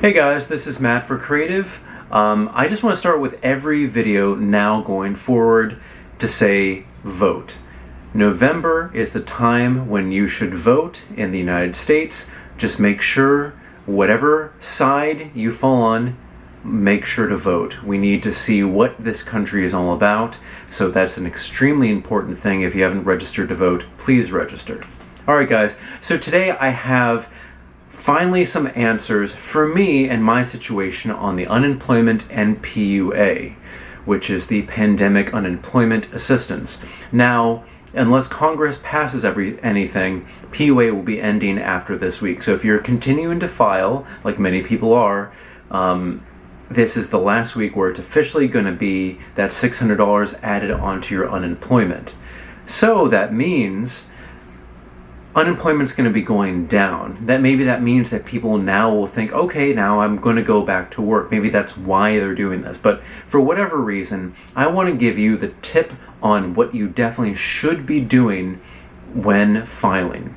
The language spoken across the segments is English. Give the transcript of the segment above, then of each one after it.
Hey guys, this is Matt for Creative. I just want to start with every video now going forward to say vote. November is the time when you should vote in the United States. Just make sure whatever side you fall on, make sure to vote. We need to see what this country is all about, so that's an extremely important thing. If you haven't registered to vote, please register. Alright guys, so today I have finally some answers for me and my situation on the unemployment and PUA, which is the Pandemic Unemployment Assistance. Now, unless Congress passes anything, PUA will be ending after this week. So if you're continuing to file, like many people are, this is the last week where it's officially going to be that $600 added onto your unemployment. So that means unemployment's going to be going down. That means that people now will think, okay, now I'm going to go back to work. Maybe that's why they're doing this. But for whatever reason, I want to give you the tip on what you definitely should be doing when filing.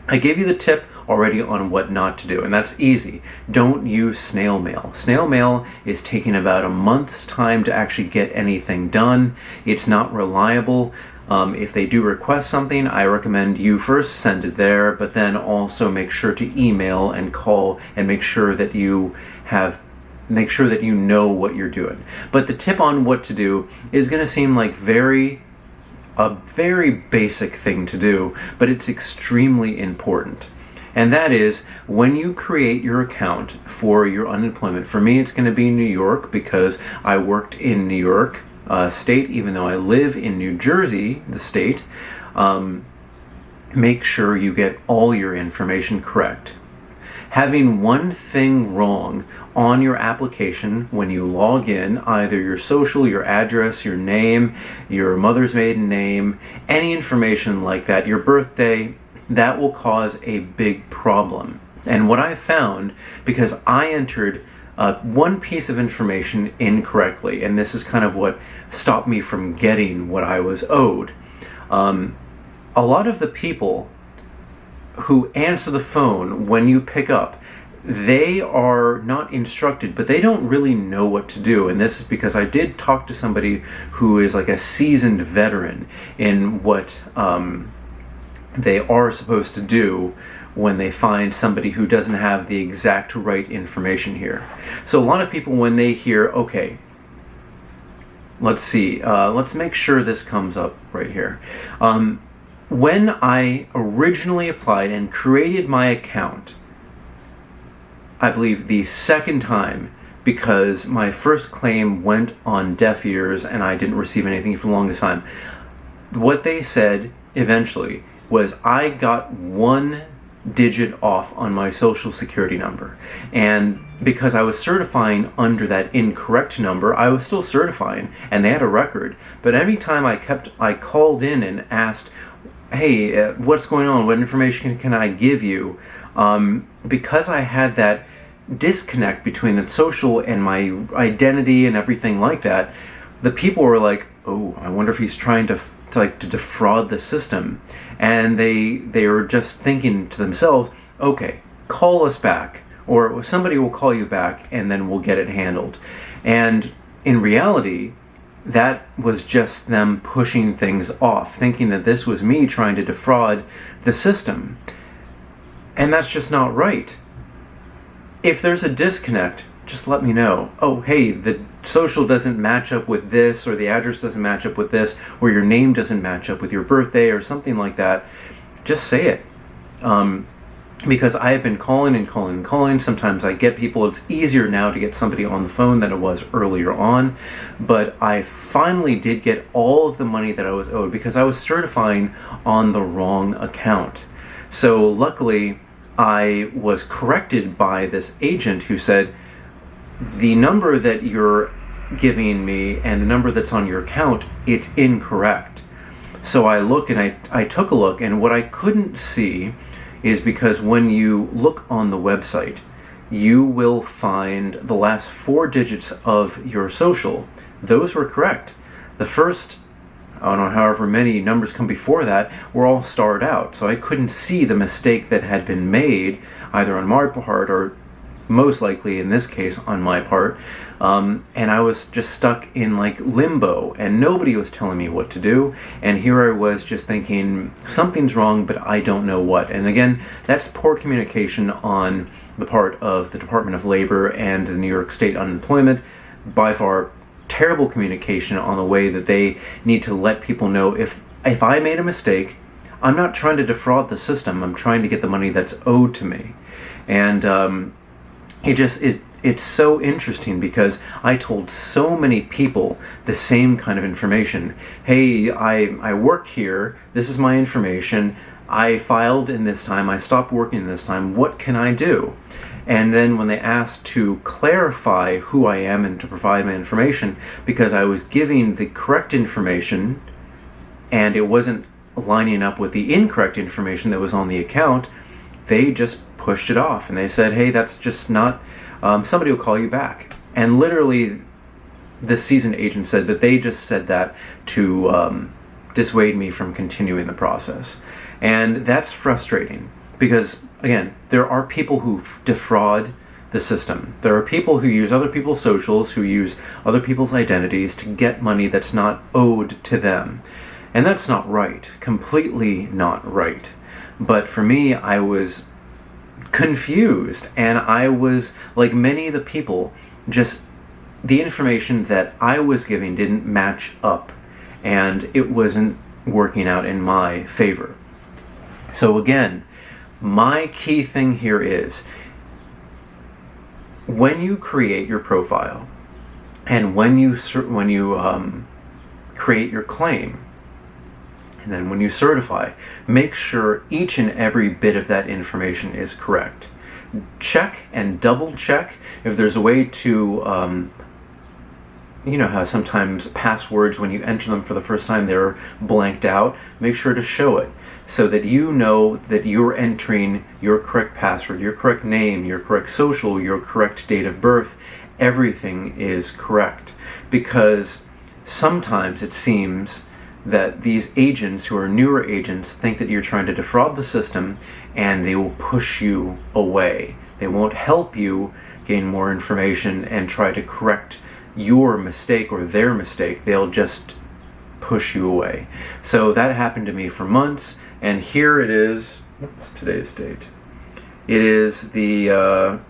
I gave you the tip already on what not to do, and that's easy. Don't use snail mail. Snail mail is taking about a month's time to actually get anything done. It's not reliable. If they do request something, I recommend you first send it there, but then also make sure to email and call and make sure that you know what you're doing. But the tip on what to do is going to seem like a very basic thing to do, but it's extremely important. And that is, when you create your account for your unemployment, for me it's going to be New York because I worked in New York state, even though I live in New Jersey, the state. Make sure you get all your information correct. Having one thing wrong on your application when you log in, either your social, your address, your name, your mother's maiden name, any information like that, your birthday, that will cause a big problem. And what I found, because I entered one piece of information incorrectly, and this is kind of what stopped me from getting what I was owed. A lot of the people who answer the phone when you pick up, they are not instructed, but they don't really know what to do. And this is because I did talk to somebody who is like a seasoned veteran in what they are supposed to do when they find somebody who doesn't have the exact right information here. So a lot of people, when they hear, okay, let's see, let's make sure this comes up right here. When I originally applied and created my account, I believe the second time, because my first claim went on deaf ears and I didn't receive anything for the longest time, what they said eventually was I got one digit off on my social security number, and because I was certifying under that incorrect number, I was still certifying and they had a record. But every time I called in and asked, hey, what's going on, what information can I give you, because I had that disconnect between the social and my identity and everything like that, the people were like, oh, I wonder if he's trying to defraud the system. And they were just thinking to themselves, okay, call us back, or somebody will call you back and then we'll get it handled. And in reality, that was just them pushing things off, thinking that this was me trying to defraud the system. And that's just not right. If there's a disconnect, just let me know. Oh, hey, the social doesn't match up with this, or the address doesn't match up with this, or your name doesn't match up with your birthday, or something like that. Just say it. Because I have been calling and calling and calling. Sometimes I get people. It's easier now to get somebody on the phone than it was earlier on. But I finally did get all of the money that I was owed because I was certifying on the wrong account. So luckily, I was corrected by this agent who said, the number that you're giving me and the number that's on your account, it's incorrect. So I look and I took a look, and what I couldn't see is because when you look on the website, you will find the last 4 digits of your social. Those were correct. The first, I don't know, however many numbers come before that, were all starred out. So I couldn't see the mistake that had been made, either on my part or most likely in this case on my part. And I was just stuck in like limbo, and nobody was telling me what to do. And here I was just thinking something's wrong, but I don't know what. And again, that's poor communication on the part of the Department of Labor and the New York State Unemployment. By far, terrible communication on the way that they need to let people know if I made a mistake, I'm not trying to defraud the system. I'm trying to get the money that's owed to me. And it's so interesting because I told so many people the same kind of information. Hey, I work here. This is my information. I filed in this time. I stopped working this time. What can I do? And then when they asked to clarify who I am and to provide my information, because I was giving the correct information and it wasn't lining up with the incorrect information that was on the account, they just pushed it off. And they said, hey, that's just not, somebody will call you back. And literally, this seasoned agent said that they just said that to dissuade me from continuing the process. And that's frustrating because, again, there are people who defraud the system. There are people who use other people's socials, who use other people's identities to get money that's not owed to them. And that's not right, completely not right. But for me, I was confused, and I was, like many of the people, just the information that I was giving didn't match up, and it wasn't working out in my favor. So again, my key thing here is, when you create your profile, and when you create your claim, and then when you certify, make sure each and every bit of that information is correct. Check and double check if there's a way to, you know how sometimes passwords, when you enter them for the first time, they're blanked out. Make sure to show it so that you know that you're entering your correct password, your correct name, your correct social, your correct date of birth. Everything is correct, because sometimes it seems that these agents who are newer agents think that you're trying to defraud the system, and they will push you away. They won't help you gain more information and try to correct your mistake or their mistake. They'll just push you away. So that happened to me for months, and here it is. What's today's date? It is the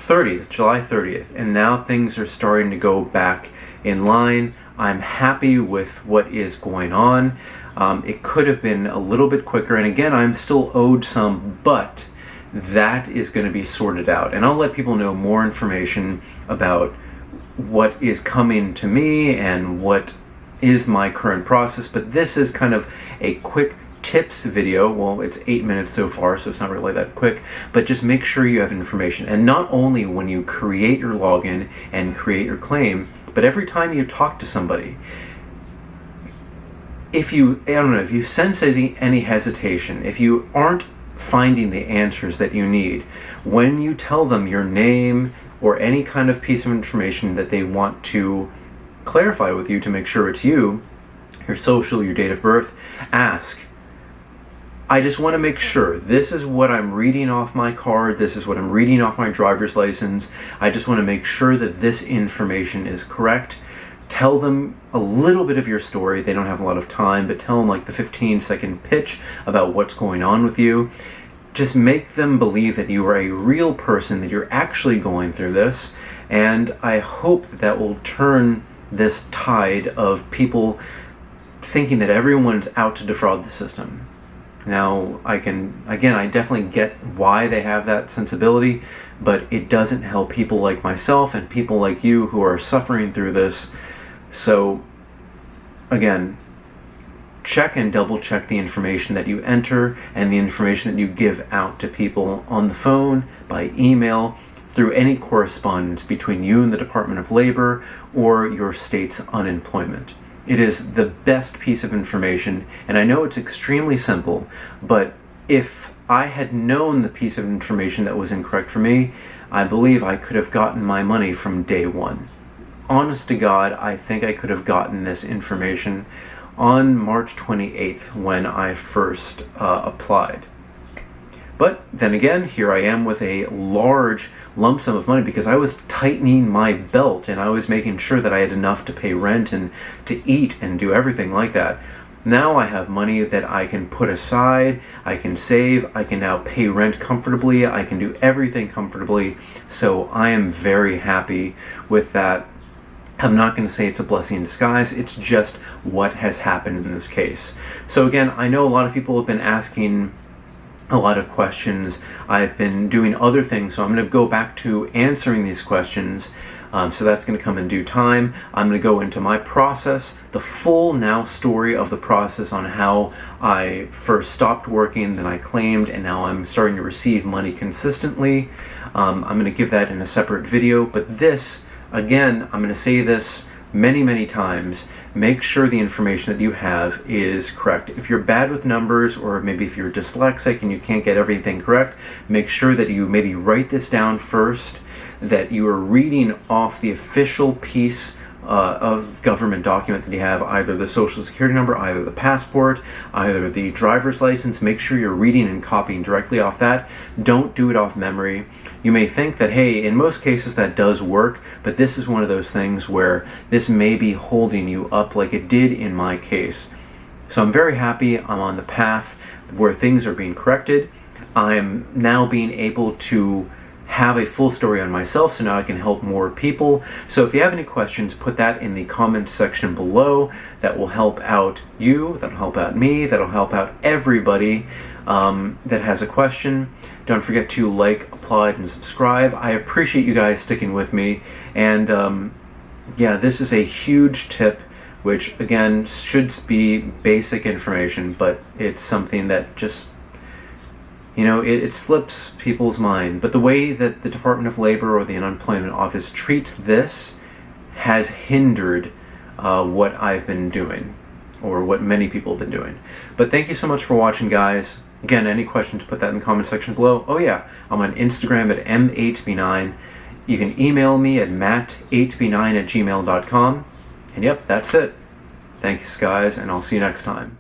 30th, July 30th, and now things are starting to go back in line. I'm happy with what is going on. It could have been a little bit quicker, and again, I'm still owed some, but that is going to be sorted out. And I'll let people know more information about what is coming to me and what is my current process. But this is kind of a quick tips video. Well, it's 8 minutes so far, so it's not really that quick, but just make sure you have information. And not only when you create your login and create your claim, but every time you talk to somebody. If you sense any hesitation, if you aren't finding the answers that you need, when you tell them your name or any kind of piece of information that they want to clarify with you to make sure it's you, your social, your date of birth, ask, I just want to make sure this is what I'm reading off my card, this is what I'm reading off my driver's license. I just want to make sure that this information is correct. Tell them a little bit of your story. They don't have a lot of time, but tell them like the 15-second pitch about what's going on with you. Just make them believe that you are a real person, that you're actually going through this, and I hope that that will turn this tide of people thinking that everyone's out to defraud the system. Now, I definitely get why they have that sensibility, but it doesn't help people like myself and people like you who are suffering through this. So, again, check and double check the information that you enter and the information that you give out to people on the phone, by email, through any correspondence between you and the Department of Labor or your state's unemployment. It is the best piece of information, and I know it's extremely simple, but if I had known the piece of information that was incorrect for me, I believe I could have gotten my money from day one. Honest to God, I think I could have gotten this information on March 28th when I first applied. But then again, here I am with a large lump sum of money because I was tightening my belt and I was making sure that I had enough to pay rent and to eat and do everything like that. Now I have money that I can put aside, I can save, I can now pay rent comfortably, I can do everything comfortably. So I am very happy with that. I'm not going to say it's a blessing in disguise, it's just what has happened in this case. So again, I know a lot of people have been asking a lot of questions. I've been doing other things, so I'm going to go back to answering these questions. So that's going to come in due time. I'm going to go into my process, the full now story of the process on how I first stopped working, then I claimed, and now I'm starting to receive money consistently. I'm going to give that in a separate video, but this, again, I'm going to say this many times, make sure the information that you have is correct. If you're bad with numbers, or maybe if you're dyslexic and you can't get everything correct, make sure that you maybe write this down first, that you are reading off the official piece of government document that you have, either the social security number, either the passport, either the driver's license. Make sure you're reading and copying directly off that. Don't do it off memory. You may think that, hey, in most cases that does work, but this is one of those things where this may be holding you up like it did in my case. So I'm very happy I'm on the path where things are being corrected. I'm now being able to have a full story on myself, so now I can help more people. So if you have any questions, put that in the comments section below. That will help out you, that'll help out me, that'll help out everybody that has a question. Don't forget to like, applaud, and subscribe. I appreciate you guys sticking with me, and yeah, this is a huge tip, which again should be basic information, but it's something that just, you know, it slips people's mind. But the way that the Department of Labor or the Unemployment Office treats this has hindered what I've been doing, or what many people have been doing. But thank you so much for watching, guys. Again, any questions, put that in the comment section below. Oh yeah, I'm on Instagram at m8b9. You can email me at matt8b9@gmail.com. And yep, that's it. Thanks, guys, and I'll see you next time.